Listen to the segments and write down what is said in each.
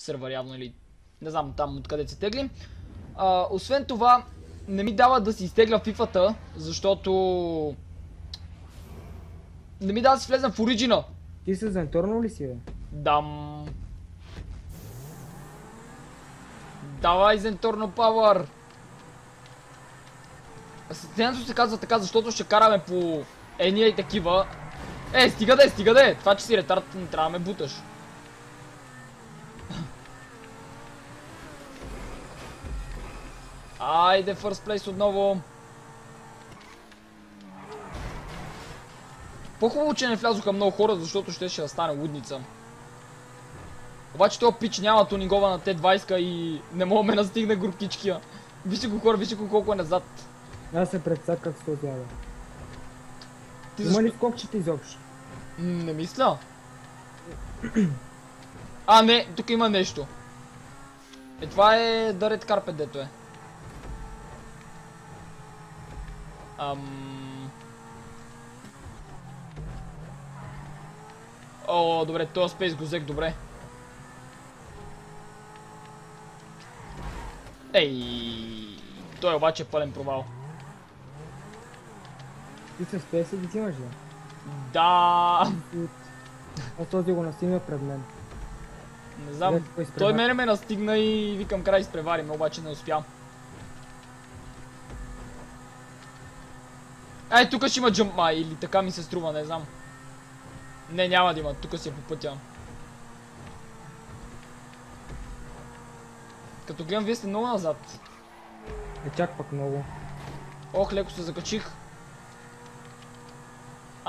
сървър явно или не знам там откъде се тегли. Освен това, не ми дава да си изтегля фифата, защото не ми дава да си влезем в Origin. Ти се зенторнал ли си, бе? Дам. Давай Zentorno Power! Състезанието се казва така, защото ще караме по ения и такива. Стига де! Това, че си ретард, не трябва да ме буташ. Айде, first place отново. По-хубаво, че не влязоха много хора, защото ще да стане лудница. Обаче този пич няма тунингова на Т-20 и не мога ме настигне групкичкия. Вижте го хора, вижте го колко е назад. Аз се предсаках с този ада. Ти Има ли скокчета изобщо? Не мисля. Не, тук има нещо. Това е да Red Carpet, дето е. О, добре, този спейс го взех добре. Той обаче е пълен провал. Ти се спейса да взимаш ли? Да. А този го настигна пред мен. Не знам, той мене ме настигна и викам край изпревариме, обаче не успям. Тук ще има джъмп или така ми се струва, не знам. Не, няма да има, тук си е по пътя. Като гледам, вие сте много назад. Чак пък много. Ох, леко се закачих.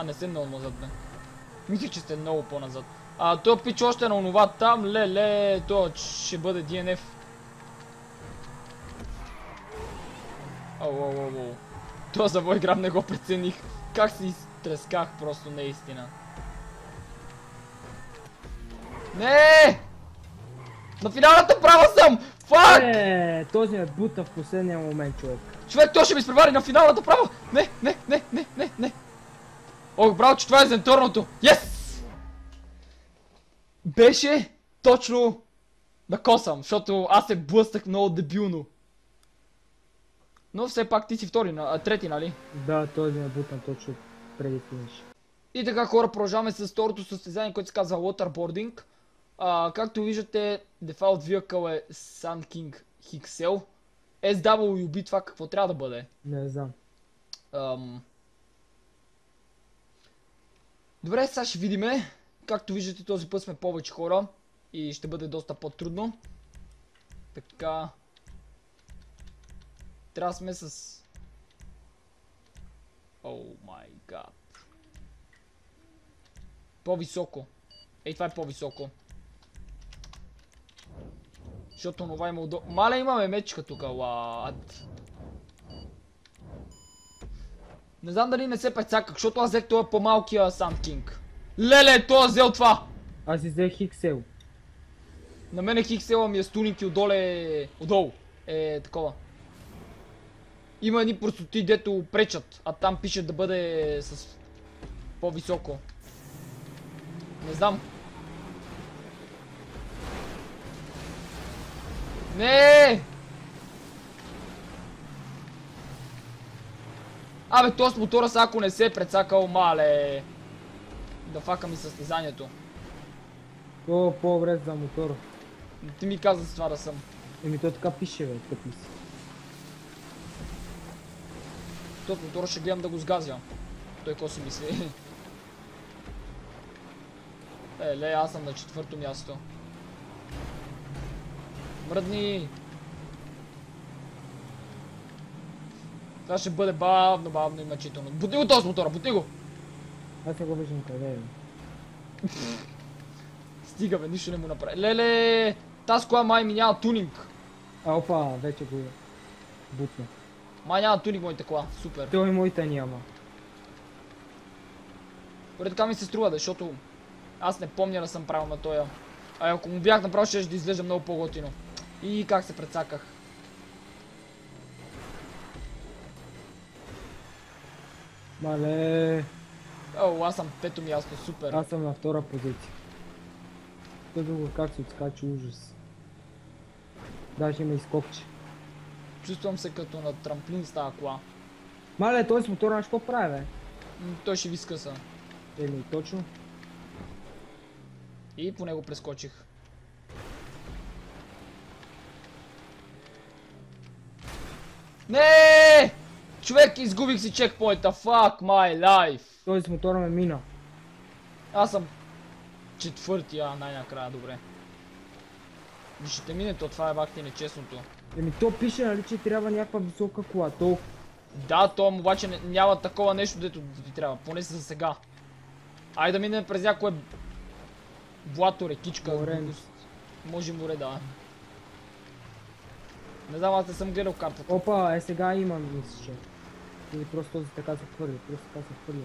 Не сте много назад, бе. Мислих, че сте много по-назад. Той пич още е на онова там, леле, то ще бъде DNF. Оу. Това завой грам не го прецених. Как се изтресках, просто наистина. Не! На финалната права съм! Фак! Този ме бута в последния момент, човек. Човек, той ще ми изпревари на финалната права! Не! Ох, браво, че това е зенторното! Yes! Беше точно да косам, защото аз се блъснах много дебилно. Но все пак ти си трети, нали? Да, този ме бутна точно преди финиш. И така, хора, продължаваме с второто състезание, което се казва Waterboarding. Както виждате, дефалт vehicle е Sun King XL. SWB, това какво трябва да бъде? Не знам. Добре, сега ще видиме. Както виждате, този път сме повече хора и ще бъде доста по-трудно. Така. Трябва сме с... О май гад. По-високо. Това е по-високо. Защото това има удобно. Мале, имаме мечка тук, лад. Не знам дали не се прецаках, защото аз взех това по-малкия Sun King. Леле, той е взел това! Аз взех XL. На мене XL ми е стунинг и отдолу. Такова. Има едни простоти, дето пречат, а там пише да бъде с по-високо. Не знам. Не! Този с мотора са, ако не се е прецакал, мале. Да факам и състезанието. По-добре за мотора. Ти ми каза с това да съм. То така пише, бе, тъпи си. Този мотора ще гледам да го сгазя. Той ко си мисли? Аз съм на 4-то място. Мръдни! Това ще бъде бавно и мъчително. Бутни го този мотора, бутни го! Аз не го виждам къде е. Стига бе, нищо не му направи. Леле! Тази кола май ми няма тунинг. Опа, вече го бутна. Май няма тунинг моята кола, супер. Той и моята няма. Поред така ми се струва, защото аз не помня да съм правил на тоя. Ако му бях направил, ще да изглежда много по-готино. И как се прецаках. Мале. Аз съм 5-то място, супер. Аз съм на втора позиция. Той друго как се отскачи, ужас. Даже има изкопче. Чувствам се като на трамплин с тази кола. Мале, той с мотора на какво прави, бе? Той ще ви скъса. Еми, точно. И по него прескочих. Не! Човек, изгубих си чекпоинта. Fuck my life. Той с мотора ме мина. Аз съм четвърти, най-накрая, добре. Вижте мине, то това е бахти нечестното. Еми, то пише, нали, че трябва някаква висока кола. То... Да, то обаче няма такова нещо, дето ти трябва, поне за сега. Айде да минем през някое блато, рекичка, Море. глупост. Може море, да. Не знам, аз не съм гледал картата. Опа, сега имам, мисля, че. Или просто този така се хвърли, просто така се хвърли.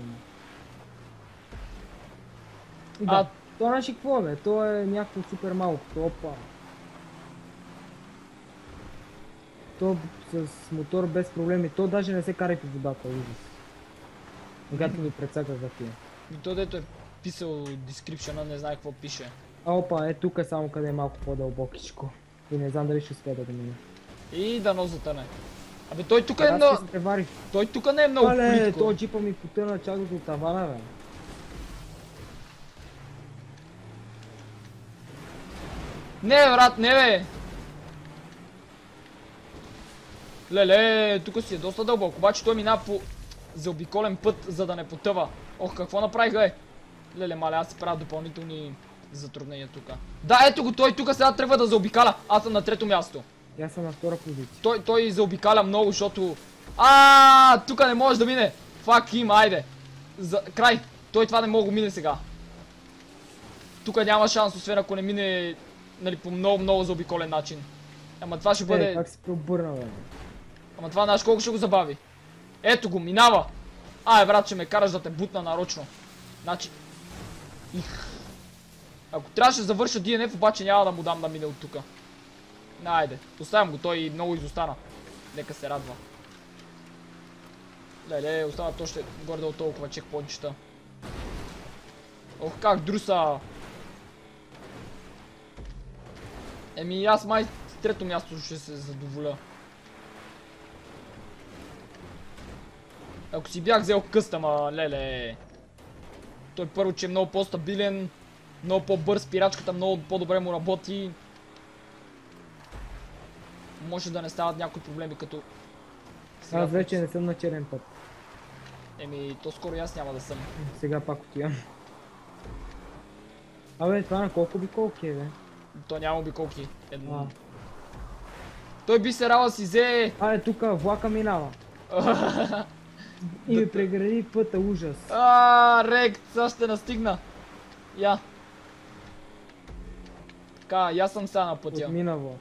И да, то наши какво е, бе? То е някакво супер малко, опа. То с мотор без проблеми, то даже не се кара и по водата, ужас. Когато ми прецака за тия. И то дето е писал description, не знае какво пише. А опа, е тук само къде е малко по-дълбокичко. И не знам дали ще успея да го мина. И дано затъне. Абе той тук е много... Той тук не е много плитко. То джипа ми потъна чак до тавана, бе. Не, брат, не бе! Леле, тук си е доста дълбоко, обаче той минава по заобиколен път, за да не потъва. Ох, какво направих, бе? Леле, мале, аз си правя допълнителни затруднения тук. Да, ето го, той тук сега трябва да заобикаля. Аз съм на трето място. Аз съм на втора позиция. Той заобикаля много, защото... тук не може да мине. Fuck him, айде. Край. Той това не мога да мине сега. Тук няма шанс, освен ако не мине, нали, по много заобиколен начин. Ама това ще бъде... Как се преобърна, бе? Ама това знаеш колко ще го забави. Ето го, минава. Брат, ще ме караш да те бутна нарочно. Значи... Ако трябваше да завърша DNF, обаче няма да му дам да мине от тука. Айде, оставям го, той много изостана. Нека се радва. Леле, остават още горе от толкова чекпоинтчета. Ох, как друса! Еми, аз май с трето място ще се задоволя. Ако си бях взел къстама, леле. Той първо, че е много по-стабилен, много по-бърз, пирачката много по-добре му работи. Може да не стават някои проблеми като... Аз вече не съм на черен път. Еми, то скоро и аз няма да съм. Сега пак отивам. Абе, това на колко обиколки е, бе? То няма обиколки. Той би се рала си взе... Тук влака минава. И ми прегради пътя, ужас. Рект, сега ще настигна. Я. Така, и аз съм сега на пътя. Отмина влак.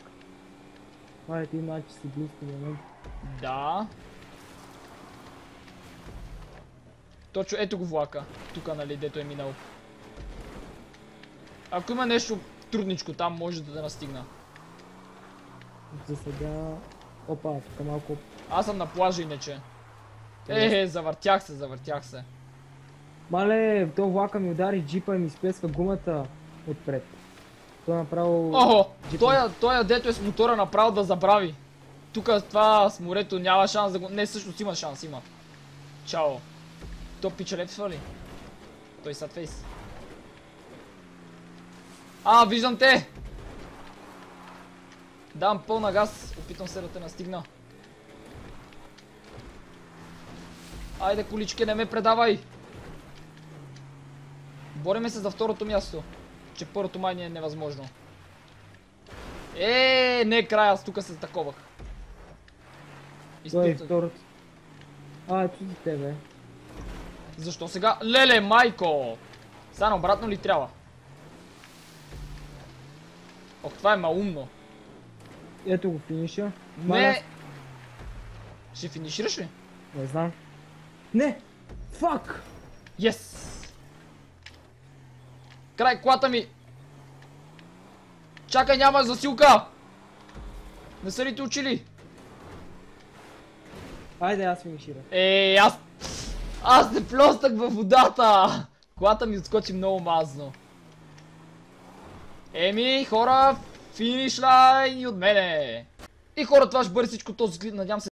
Ти значи си близко до мен. Да. Точно, ето го влака. Тука, нали, дето е минал. Ако има нещо трудничко там, може да настигна. За сега... Опа, тук малко... Аз съм на плажа иначе. Завъртях се. Мале, то влака ми удари джипа и ми изплеска гумата отпред. Той направо... Охо! Той дето е с мотора направо да забрави. Тука това с морето няма шанс да го... Не, всъщност има шанс, има. Чао. То пича лепсва ли? Той сад фейс. Виждам те! Давам пълна газ, опитвам се да те настигна. Айде, колички, не ме предавай! Бориме се за второто място. Че първото май ни е невъзможно. Не е край, аз тук се таковах. Той е второто. Ето за тебе. Защо сега? Леле, майко! Сега обратно ли трябва? Ох, това е малумно. Ето го финиша. Не! Ще финишираш ли? Не знам. Не! Фак! Yes! Край колата ми! Чакай, няма засилка! Не са ли те учили? Айде, аз финиширам. Аз не плостах във водата! Колата ми отскочи много мазно. Хора, Финиш лайн и от мене. И хора, това ще бъде всичко този клип. Надявам се